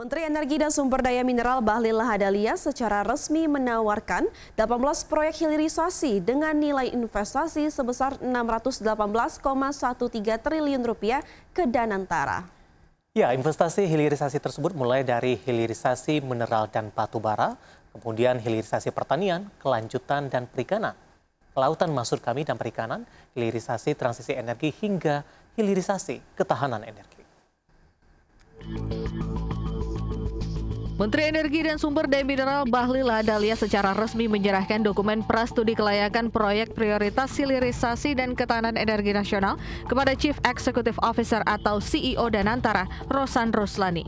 Menteri Energi dan Sumber Daya Mineral Bahlil Lahadalia secara resmi menawarkan 18 proyek hilirisasi dengan nilai investasi sebesar Rp618,13 triliun ke Danantara. Ya, investasi hilirisasi tersebut mulai dari hilirisasi mineral dan batu bara, kemudian hilirisasi pertanian, kelanjutan dan perikanan, kelautan maksud kami dan perikanan, hilirisasi transisi energi hingga hilirisasi ketahanan energi. Menteri Energi dan Sumber Daya Mineral Bahlil Lahadalia secara resmi menyerahkan dokumen prastudi kelayakan proyek prioritas hilirisasi dan ketahanan energi nasional kepada Chief Executive Officer atau CEO Danantara, Rosan Roslani.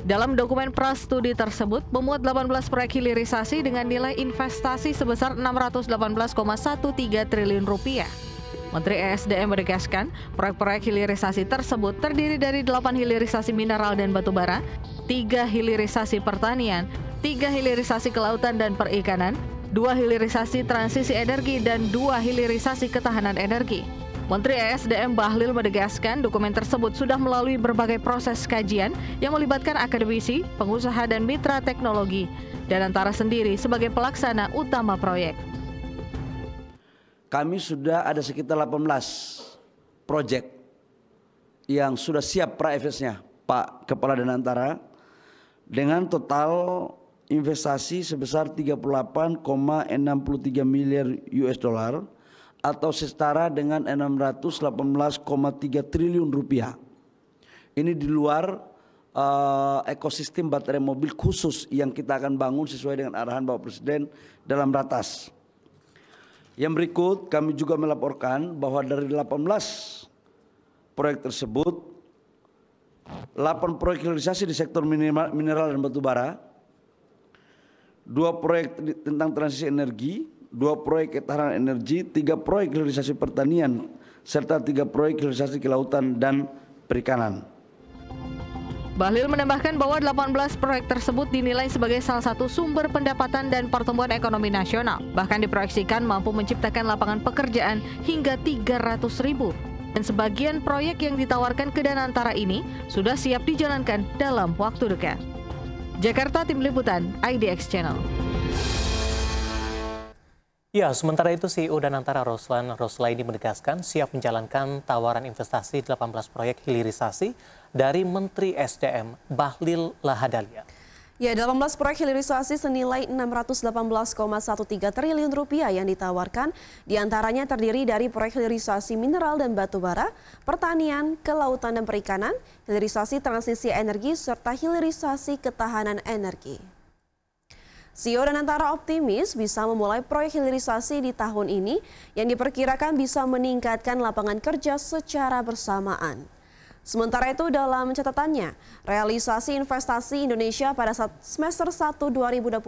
Dalam dokumen prastudi tersebut memuat 18 proyek hilirisasi dengan nilai investasi sebesar Rp618,13 triliun. Menteri ESDM menegaskan, proyek-proyek hilirisasi tersebut terdiri dari 8 hilirisasi mineral dan batu bara, 3 hilirisasi pertanian, 3 hilirisasi kelautan dan perikanan, 2 hilirisasi transisi energi, dan 2 hilirisasi ketahanan energi. Menteri ESDM Bahlil menegaskan dokumen tersebut sudah melalui berbagai proses kajian yang melibatkan akademisi, pengusaha, dan mitra teknologi, Danantara sendiri sebagai pelaksana utama proyek. Kami sudah ada sekitar 18 proyek yang sudah siap pra-FS-nya Pak Kepala Danantara dengan total investasi sebesar 38,63 miliar US dollar atau setara dengan 618,3 triliun rupiah. Ini di luar ekosistem baterai mobil khusus yang kita akan bangun sesuai dengan arahan Bapak Presiden dalam Ratas. Yang berikut kami juga melaporkan bahwa dari 18 proyek tersebut, 8 proyek hilirisasi di sektor mineral dan batu bara, 2 proyek tentang transisi energi, 2 proyek ketahanan energi, 3 proyek hilirisasi pertanian, serta 3 proyek hilirisasi kelautan dan perikanan. Bahlil menambahkan bahwa 18 proyek tersebut dinilai sebagai salah satu sumber pendapatan dan pertumbuhan ekonomi nasional. Bahkan diproyeksikan mampu menciptakan lapangan pekerjaan hingga 300.000. Dan sebagian proyek yang ditawarkan ke Danantara ini sudah siap dijalankan dalam waktu dekat. Jakarta, Tim Liputan, IDX Channel. Ya, sementara itu CEO Danantara Rosan Roslani menegaskan siap menjalankan tawaran investasi 18 proyek hilirisasi dari Menteri SDM Bahlil Lahadalia. Ya, 18 proyek hilirisasi senilai Rp618,13 triliun yang ditawarkan, diantaranya terdiri dari proyek hilirisasi mineral dan batu bara, pertanian, kelautan dan perikanan, hilirisasi transisi energi, serta hilirisasi ketahanan energi. CEO Danantara optimis bisa memulai proyek hilirisasi di tahun ini yang diperkirakan bisa meningkatkan lapangan kerja secara bersamaan. Sementara itu dalam catatannya, realisasi investasi Indonesia pada semester 1 2025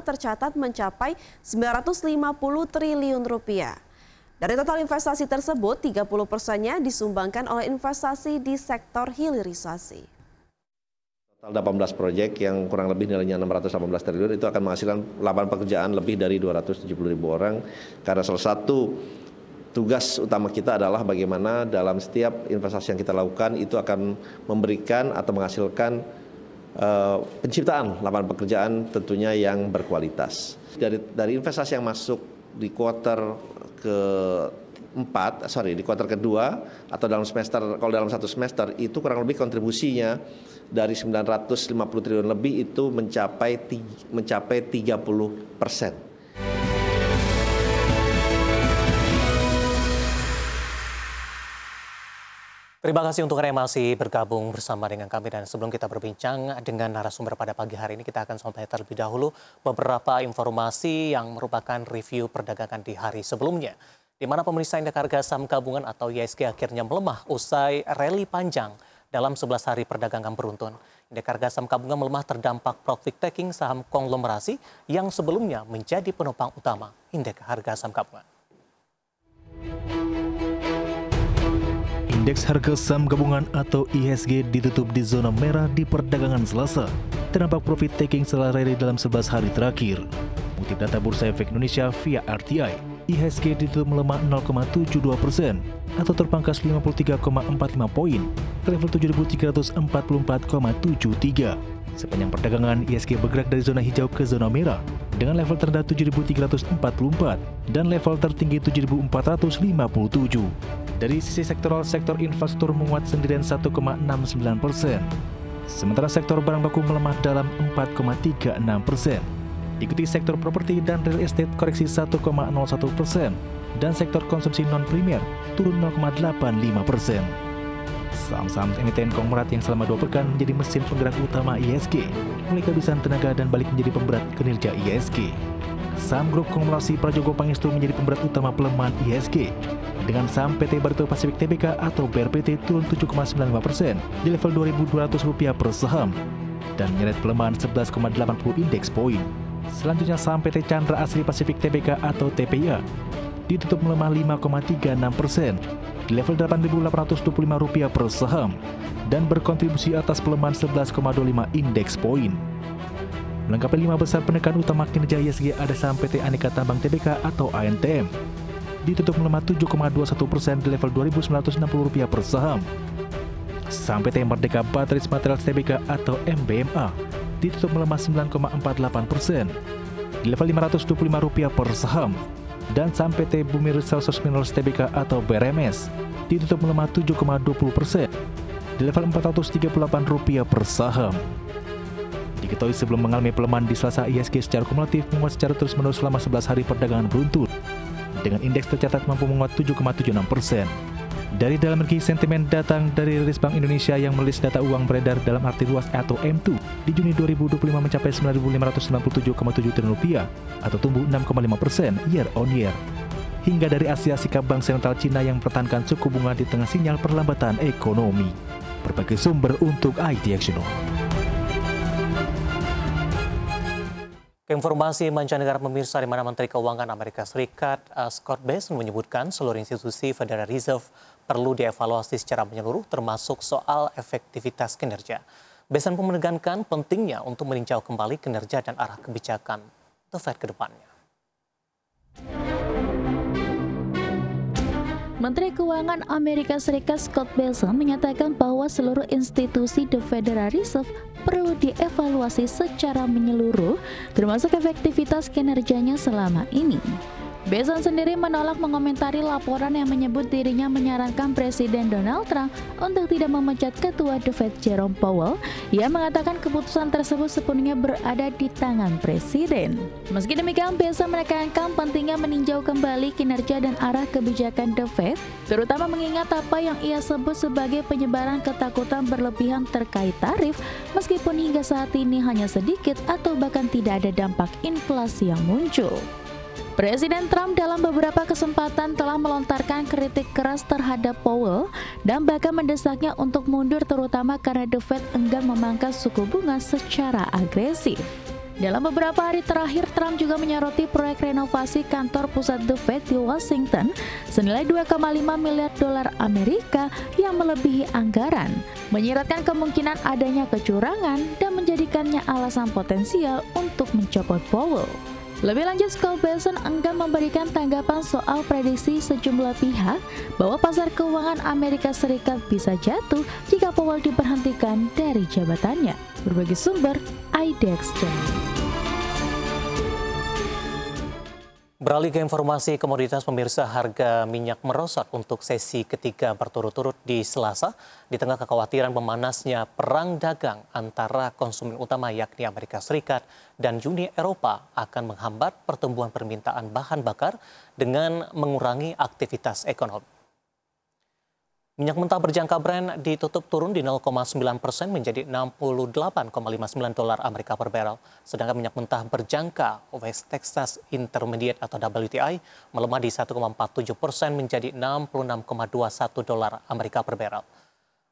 tercatat mencapai Rp950 triliun. Dari total investasi tersebut, 30%-nya disumbangkan oleh investasi di sektor hilirisasi. Total 18 proyek yang kurang lebih nilainya 618 triliun itu akan menghasilkan lapangan pekerjaan lebih dari 270.000 orang, karena salah satu tugas utama kita adalah bagaimana dalam setiap investasi yang kita lakukan itu akan memberikan atau menghasilkan penciptaan lapangan pekerjaan tentunya yang berkualitas. Dari investasi yang masuk di kuartal di kuartal kedua atau dalam semester, kalau dalam satu semester itu kurang lebih kontribusinya dari 950 triliun lebih itu mencapai 30%. Terima kasih untuk Anda yang masih bergabung bersama dengan kami, dan sebelum kita berbincang dengan narasumber pada pagi hari ini, kita akan sampaikan terlebih dahulu beberapa informasi yang merupakan review perdagangan di hari sebelumnya, di mana pemirsa indeks harga saham gabungan atau IHSG akhirnya melemah usai rally panjang dalam 11 hari perdagangan beruntun. Indeks harga saham gabungan melemah terdampak profit taking saham konglomerasi yang sebelumnya menjadi penopang utama indeks harga saham gabungan. Indeks harga saham gabungan atau IHSG ditutup di zona merah di perdagangan Selasa. Terdampak profit taking setelah rally dalam 11 hari terakhir. Mengutip data Bursa Efek Indonesia via RTI, IHSG ditutup melemah 0,72% atau terpangkas 53,45 poin ke level 7.344,73. Sepanjang perdagangan, IHSG bergerak dari zona hijau ke zona merah dengan level terendah 7.344 dan level tertinggi 7.457. Dari sisi sektoral, sektor infrastruktur menguat sendirian 1,69%. Sementara sektor barang baku melemah dalam 4,36%. Diikuti sektor properti dan real estate koreksi 1,01% dan sektor konsumsi non-primer turun 0,85%. Saham-saham emiten konglomerat yang selama 2 pekan menjadi mesin penggerak utama IHSG, mulai kehabisan tenaga dan balik menjadi pemberat kinerja IHSG. Saham grup konglomerasi Prajogo Pangestu menjadi pemberat utama pelemahan IHSG, dengan saham PT Barito Pasifik Tbk atau BRPT turun 7,95% di level Rp2.200 per saham dan menyeret pelemahan 11,80 indeks poin. Selanjutnya saham PT Chandra Asri Pasifik Tbk atau TPIA ditutup melemah 5,36% di level Rp8.825 per saham dan berkontribusi atas pelemahan 11,25 indeks poin. Melengkapi 5 besar penekan utama kinerja IHSG ada saham PT Aneka Tambang Tbk atau ANTM ditutup melemah 7,21% di level Rp2.960 per saham. Saham PT Merdeka Batteries Materials Tbk atau MBMA ditutup melemah 9,48% di level Rp525 per saham. Dan saham PT Bumi Resources Minerals Tbk atau BRMS ditutup melemah 7,20% di level Rp438 per saham. Diketahui sebelum mengalami pelemahan di Selasa, IHSG secara kumulatif menguat secara terus-menerus selama 11 hari perdagangan beruntun dengan indeks tercatat mampu menguat 7,76%. Dari dalam negeri, sentimen datang dari Rilis Bank Indonesia yang merilis data uang beredar dalam arti luas atau M2 di Juni 2025 mencapai Rp9.597,7 triliun atau tumbuh 6,5% year on year. Hingga dari Asia, sikap Bank Sentral Cina yang mempertahankan suku bunga di tengah sinyal perlambatan ekonomi. Berbagai sumber untuk IT Actiono. Informasi mancanegara pemirsa, di mana Menteri Keuangan Amerika Serikat Scott Bessent menyebutkan seluruh institusi Federal Reserve perlu dievaluasi secara menyeluruh termasuk soal efektivitas kinerja. Bessent pun menekankan pentingnya untuk meninjau kembali kinerja dan arah kebijakan The Fed ke depannya. Menteri Keuangan Amerika Serikat Scott Bessent menyatakan bahwa seluruh institusi The Federal Reserve perlu dievaluasi secara menyeluruh, termasuk efektivitas kinerjanya selama ini. Bessent sendiri menolak mengomentari laporan yang menyebut dirinya menyarankan Presiden Donald Trump untuk tidak memecat Ketua The Fed Jerome Powell. Ia mengatakan keputusan tersebut sepenuhnya berada di tangan Presiden. Meski demikian, Bessent menekankan pentingnya meninjau kembali kinerja dan arah kebijakan The Fed, terutama mengingat apa yang ia sebut sebagai penyebaran ketakutan berlebihan terkait tarif, meskipun hingga saat ini hanya sedikit atau bahkan tidak ada dampak inflasi yang muncul. Presiden Trump dalam beberapa kesempatan telah melontarkan kritik keras terhadap Powell dan bahkan mendesaknya untuk mundur, terutama karena The Fed enggan memangkas suku bunga secara agresif. Dalam beberapa hari terakhir, Trump juga menyoroti proyek renovasi kantor pusat The Fed di Washington senilai $2,5 miliar Amerika yang melebihi anggaran, menyiratkan kemungkinan adanya kecurangan dan menjadikannya alasan potensial untuk mencopot Powell. Lebih lanjut, Scott Bessent enggan memberikan tanggapan soal prediksi sejumlah pihak bahwa pasar keuangan Amerika Serikat bisa jatuh jika Powell diberhentikan dari jabatannya. Berbagai sumber, IDEX. Beralih ke informasi komoditas, pemirsa, harga minyak merosot untuk sesi ketiga berturut-turut di Selasa di tengah kekhawatiran memanasnya perang dagang antara konsumen utama yakni Amerika Serikat dan Uni Eropa akan menghambat pertumbuhan permintaan bahan bakar dengan mengurangi aktivitas ekonomi. Minyak mentah berjangka Brent ditutup turun di 0,9% menjadi $68,59 Amerika per barrel. Sedangkan minyak mentah berjangka West Texas Intermediate atau WTI melemah di 1,47% menjadi $66,21 Amerika per barrel.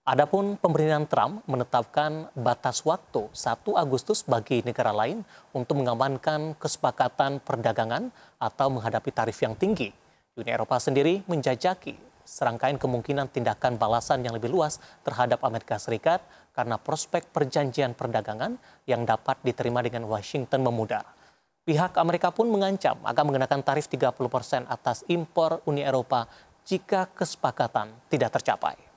Adapun pemerintahan Trump menetapkan batas waktu 1 Agustus bagi negara lain untuk mengamankan kesepakatan perdagangan atau menghadapi tarif yang tinggi. Uni Eropa sendiri menjajaki serangkaian kemungkinan tindakan balasan yang lebih luas terhadap Amerika Serikat karena prospek perjanjian perdagangan yang dapat diterima dengan Washington memudar. Pihak Amerika pun mengancam akan mengenakan tarif 30% atas impor Uni Eropa jika kesepakatan tidak tercapai.